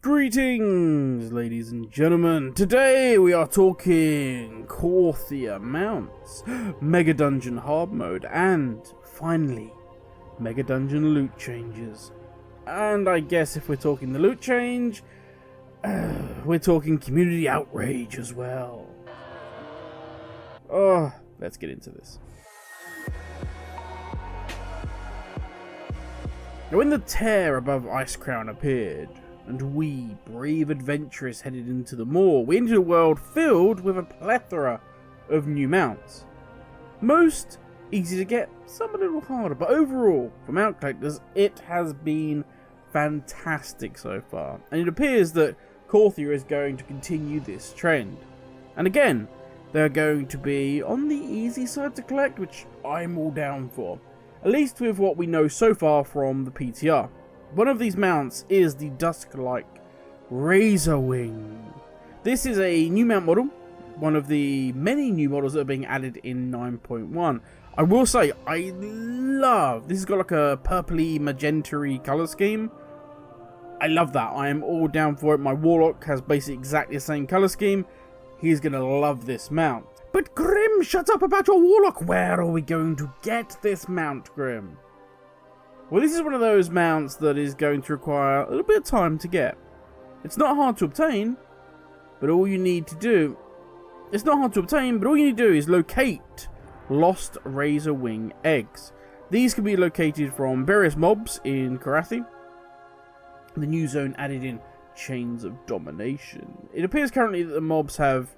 Greetings, ladies and gentlemen. Today we are talking Korthia mounts, Megadungeon Hardmode, and finally, Megadungeon loot changes. And I guess if we're talking the loot change, we're talking community outrage as well. Oh, let's get into this. Now, when the tear above Icecrown appeared, and we, brave adventurers, headed into the moor, we entered a world filled with a plethora of new mounts. Most easy to get, some a little harder, but overall, for mount collectors, it has been fantastic so far. And it appears that Korthia is going to continue this trend. And again, they're going to be on the easy side to collect, which I'm all down for. At least with what we know so far from the PTR. One of these mounts is the Dusklike Razorwing. This is a new mount model, one of the many new models that are being added in 9.1. I will say, I love, this has got like a purpley, magenta-y colour scheme. I love that, I am all down for it. My Warlock has basically exactly the same colour scheme. He's going to love this mount. But Grim, shut up about your Warlock. Where are we going to get this mount, Grim? Well, this is one of those mounts that is going to require a little bit of time to get. It's not hard to obtain, but all you need to do... It's not hard to obtain, but all you need to do is locate lost Razorwing eggs. These can be located from various mobs in Korthia. The new zone added in Chains of Domination. It appears currently that the mobs have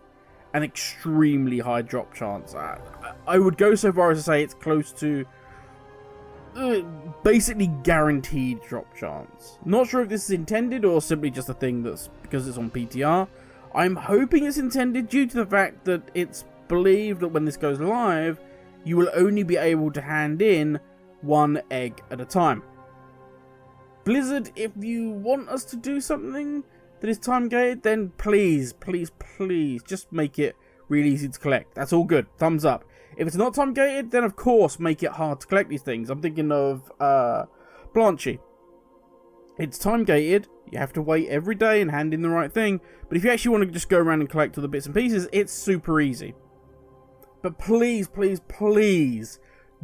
an extremely high drop chance. I would go so far as to say it's close to basically guaranteed drop chance. Not sure if this is intended or simply just a thing that's because it's on PTR. I'm hoping it's intended due to the fact that it's believed that when this goes live, you will only be able to hand in one egg at a time. Blizzard, if you want us to do something that is time gated, then please, please, please, just make it really easy to collect. That's all good. Thumbs up. If it's not time gated, then of course make it hard to collect these things. I'm thinking of Blanchy. It's time gated. You have to wait every day and hand in the right thing. But if you actually want to just go around and collect all the bits and pieces, it's super easy. But please, please, please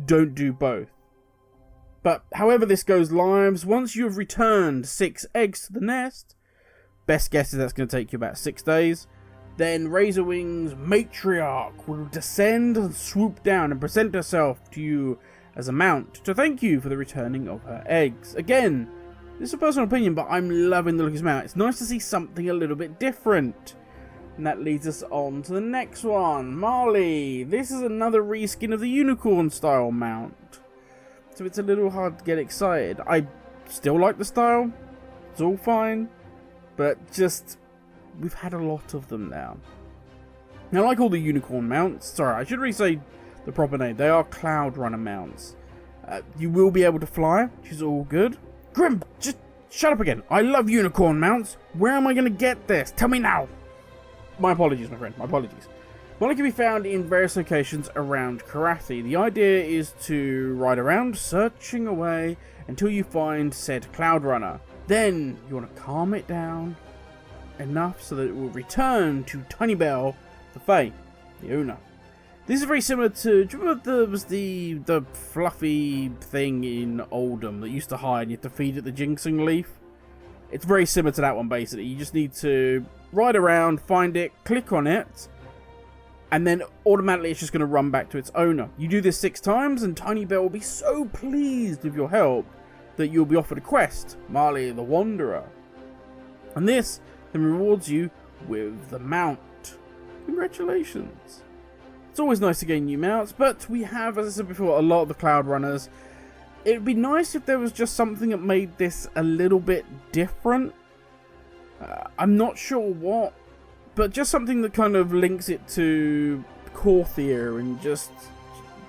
don't do both. But however this goes live, once you have returned 6 eggs to the nest, best guess is that's going to take you about 6 days. Then Razorwing's matriarch will descend and swoop down and present herself to you as a mount to thank you for the returning of her eggs. Again, this is a personal opinion, but I'm loving the look of this mount. It's nice to see something a little bit different. And that leads us on to the next one, Marley. This is another reskin of the unicorn style mount. So it's a little hard to get excited. I still like the style. It's all fine. But just... we've had a lot of them now. Now, like all the unicorn mounts, sorry, I should really say the proper name. They are Cloud Runner mounts. You will be able to fly, which is all good. Grim, just shut up again. I love unicorn mounts. Where am I going to get this? Tell me now. My apologies, my friend. My apologies. One can be found in various locations around Korthia. The idea is to ride around, searching away until you find said Cloud Runner. Then you want to calm it down enough so that it will return to Tinybell, the Fae, the owner. This is very similar to, do you remember there was the fluffy thing in Oldham that used to hide and you have to feed it the ginseng leaf? It's very similar to that one basically. You just need to ride around, find it, click on it, and then automatically it's just going to run back to its owner. You do this 6 times and Tinybell will be so pleased with your help that you'll be offered a quest, Marley the Wanderer. And this then rewards you with the mount. Congratulations. It's always nice to gain new mounts, but we have, as I said before, a lot of the Cloud Runners. It would be nice if there was just something that made this a little bit different. I'm not sure what, but just something that kind of links it to Korthia and just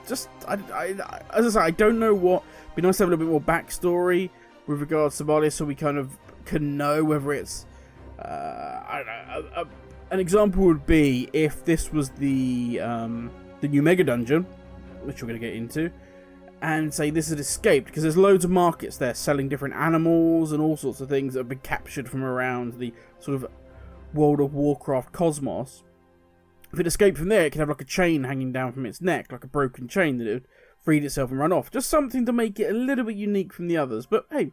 as I say, I don't know what. It'd be nice to have a little bit more backstory with regards to Marley, so we kind of can know whether it's I don't know, an example would be if this was the new Megadungeon, which we're going to get into, and say this had escaped, because there's loads of markets there selling different animals and all sorts of things that have been captured from around the sort of World of Warcraft cosmos. If it escaped from there, it could have like a chain hanging down from its neck, like a broken chain that it would freed itself and run off. Just something to make it a little bit unique from the others. But hey,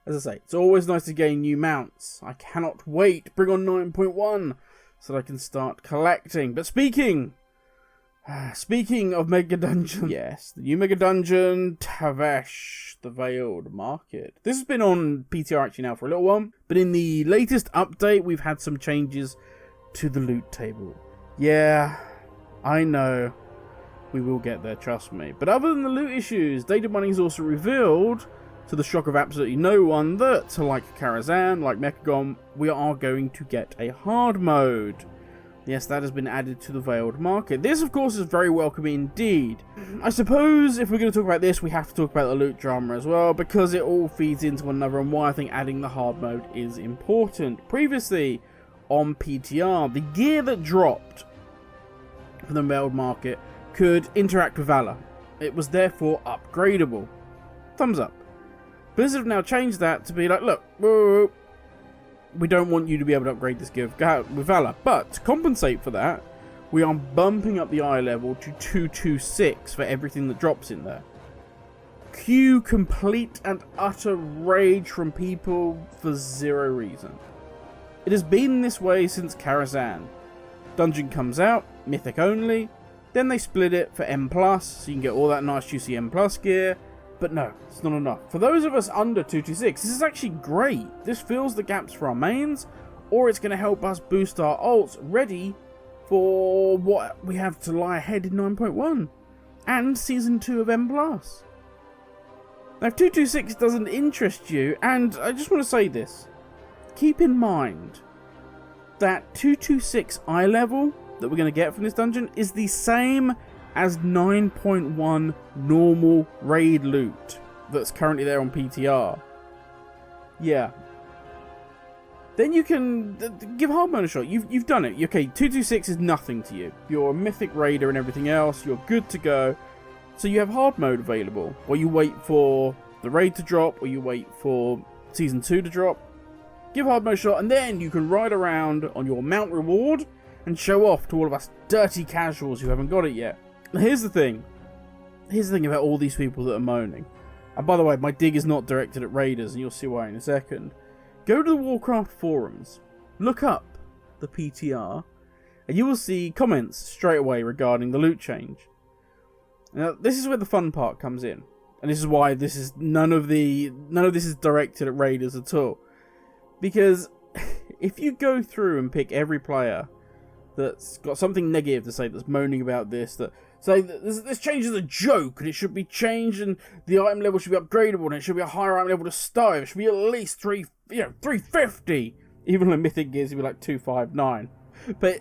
as I say, it's always nice to gain new mounts. I cannot wait. Bring on 9.1 so that I can start collecting. But speaking of Megadungeon, yes, the new Megadungeon, Tazavesh, the Veiled Market. This has been on PTR actually now for a little while, but in the latest update, we've had some changes to the loot table. Yeah, I know. We will get there, trust me. But other than the loot issues, data mining is also revealed, to the shock of absolutely no one, that, like Karazhan, like Megadungeon, we are going to get a hard mode. Yes, that has been added to the Veiled Market. This, of course, is very welcome indeed. I suppose if we're going to talk about this, we have to talk about the loot drama as well, because it all feeds into one another, and why I think adding the hard mode is important. Previously, on PTR, the gear that dropped from the Veiled Market could interact with Valor. It was therefore upgradable. Thumbs up. Blizzard have now changed that to be like, look, we don't want you to be able to upgrade this gear with Valor, but to compensate for that, we are bumping up the eye level to 226 for everything that drops in there. Cue complete and utter rage from people for zero reason. It has been this way since Karazhan. Dungeon comes out, Mythic only, then they split it for M+, so you can get all that nice juicy M+ gear, but no, it's not enough. For those of us under 226, this is actually great. This fills the gaps for our mains, or it's going to help us boost our ults ready for what we have to lie ahead in 9.1 and Season 2 of M+. Now, if 226 doesn't interest you, and I just want to say this, keep in mind that 226 eye level that we're going to get from this dungeon is the same as 9.1 normal raid loot that's currently there on PTR. Yeah. Then you can give Hardmode a shot. You've done it. Okay, 226 is nothing to you. You're a mythic raider and everything else. You're good to go. So you have Hardmode available. Or you wait for the raid to drop, or you wait for Season 2 to drop. Give Hardmode a shot, and then you can ride around on your mount reward and show off to all of us dirty casuals who haven't got it yet. Now, here's the thing. Here's the thing about all these people that are moaning. And by the way, my dig is not directed at raiders, and you'll see why in a second. Go to the Warcraft forums, look up the PTR, and you will see comments straight away regarding the loot change. Now, this is where the fun part comes in, and this is why this is none of this is directed at raiders at all. Because if you go through and pick every player that's got something negative to say, that's moaning about this, that say that this change is a joke and it should be changed and the item level should be upgradable and it should be a higher item level to start, it should be at least 350. Even though Mythic gears would be like 259. But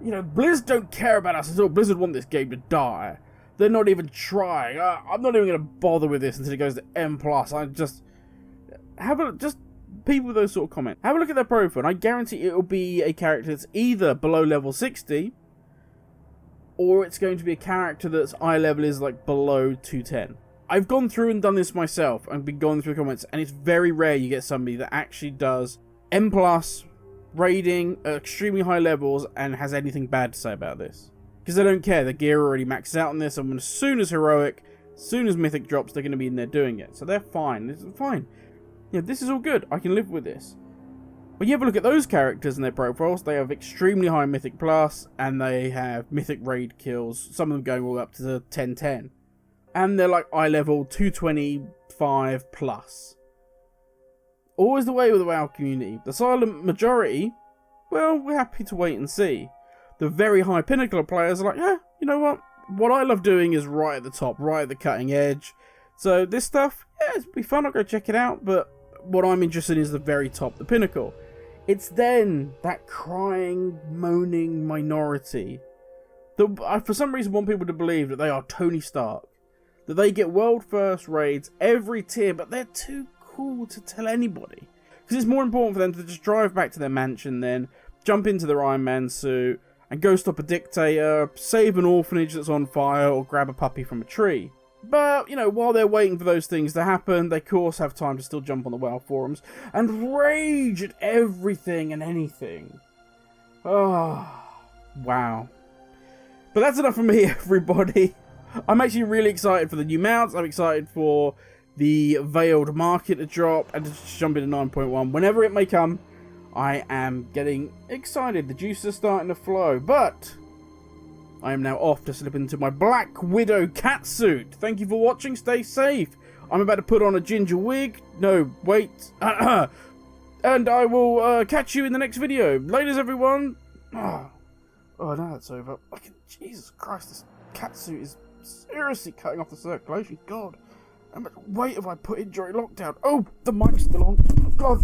Blizz don't care about us at all. Blizzard want this game to die. They're not even trying. I'm not even going to bother with this until it goes to M+. I just people with those sort of comments, have a look at their profile, and I guarantee it will be a character that's either below level 60, or it's going to be a character that's eye level is like below 210. I've gone through and done this myself, and been going through comments, and it's very rare you get somebody that actually does M+, raiding at extremely high levels, and has anything bad to say about this. Because they don't care, the gear already maxes out on this, and as soon as Heroic, as soon as Mythic drops, they're going to be in there doing it. So they're fine, this is fine. This is all good. I can live with this. When you have a look at those characters and their profiles, they have extremely high Mythic Plus, and they have Mythic Raid kills, some of them going all up to the 1010. And they're like eye level 225 plus. Always the way with the WoW community. The silent majority, well, we're happy to wait and see. The very high pinnacle players are like, you know what? What I love doing is right at the top, right at the cutting edge. So this stuff, it'll be fun, I'll go check it out, but what I'm interested in is the very top, the pinnacle. It's then that crying, moaning minority that I, for some reason, want people to believe that they are Tony Stark. That they get world first raids every tier, but they're too cool to tell anybody. Because it's more important for them to just drive back to their mansion then, jump into their Iron Man suit, and go stop a dictator, save an orphanage that's on fire, or grab a puppy from a tree. But, you know, while they're waiting for those things to happen, they of course have time to still jump on the WoW forums and rage at everything and anything. Oh, wow. But that's enough from me, everybody. I'm actually really excited for the new mounts. I'm excited for the Veiled Market to drop and to jump into 9.1. Whenever it may come, I am getting excited. The juice is starting to flow. But I am now off to slip into my Black Widow catsuit. Thank you for watching. Stay safe. I'm about to put on a ginger wig. No, wait. And I will catch you in the next video. Laters, everyone. Oh, now it's over. Jesus Christ, this catsuit is seriously cutting off the circulation. God, how much weight have I put in during lockdown? Oh, the mic's still on. God.